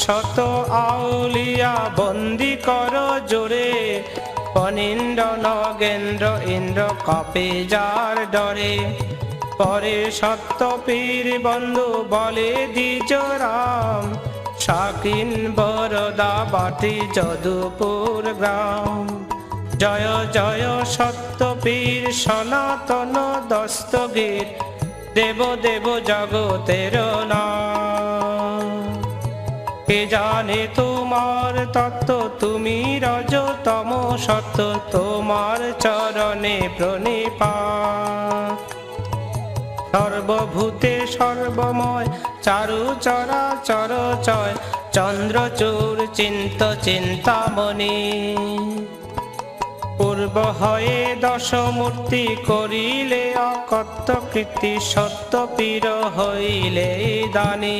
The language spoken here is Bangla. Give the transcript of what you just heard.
শত আউলিয়া বন্দি কর জোরে, ফণীন্দ্র নগেন্দ্র ইন্দ্র কাঁপে যার ডরে। পরে সত্য পীর বন্ধু বলে দ্বিজ রাম, শাকিন বরদা বাটি যদুপুর গ্রাম। জয় জয় সত্য পীর সনাতন দস্তগীর, দেব দেব জগতের নাম। কে জানে তোমার তত্ত্ব, তুমি রজতম সত্য, তোমার চরণে প্রণিপাত। সর্বভূতে সর্বময় চারু চরাচর চয়, চন্দ্রচূড় চিন্ত চিন্তামণি। পূর্ব হয়ে দশমূর্তি করিলে অকথ্য কীর্তি, সত্য পীর হইলে দানী।